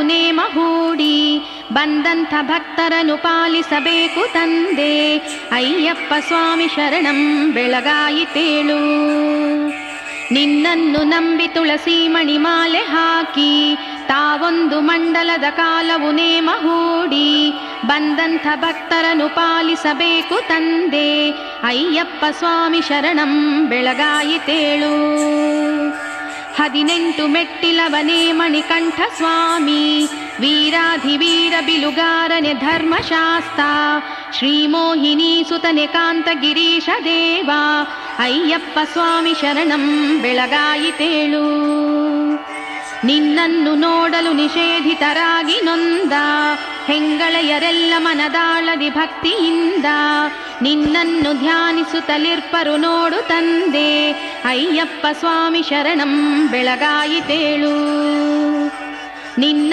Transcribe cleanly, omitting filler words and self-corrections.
ನೇಮ ಹೂಡಿ ಬಂದಂಥ ಭಕ್ತರನ್ನು ಪಾಲಿಸಬೇಕು ತಂದೆ. ಅಯ್ಯಪ್ಪ ಸ್ವಾಮಿ ಶರಣಂ ಬೆಳಗಾಯಿತೇಳು. ನಿನ್ನನ್ನು ನಂಬಿ ತುಳಸಿ ಮಣಿಮಾಲೆ ಹಾಕಿ ತಾವೊಂದು ಮಂಡಲದ ಕಾಲವು ನೇಮ ಹೂಡಿ ಬಂದಂಥ ಭಕ್ತರನ್ನು ಪಾಲಿಸಬೇಕು ತಂದೆ. ಅಯ್ಯಪ್ಪ ಸ್ವಾಮಿ ಶರಣಂ ಬೆಳಗಾಯಿತೇಳು. 18 ಮೆಟ್ಟಿಲವನೇ ಮಣಿಕಂಠ ಸ್ವಾಮಿ, ವೀರಾಧಿವೀರ ಬಿಲುಗಾರನೆ ಧರ್ಮಶಾಸ್ತ, ಶ್ರೀಮೋಹಿನಿ ಸುತನೆ ಕಾಂತ ಗಿರೀಶ ದೇವ. ಅಯ್ಯಪ್ಪ ಸ್ವಾಮಿ ಶರಣಂ ಬೆಳಗಾಯಿತೇಳು. ನಿನ್ನನ್ನು ನೋಡಲು ನಿಷೇಧಿತರಾಗಿ ನೊಂದ ಹೆಂಗಳೆಯರೆಲ್ಲ ಮನದಾಳದಿ ಭಕ್ತಿಯಿಂದ ನಿನ್ನನ್ನು ಧ್ಯಾನಿಸುತ್ತಲಿರ್ಪರು ನೋಡು ತಂದೆ. ಅಯ್ಯಪ್ಪ ಸ್ವಾಮಿ ಶರಣಂ ಬೆಳಗಾಯಿತೇಳು. ನಿನ್ನ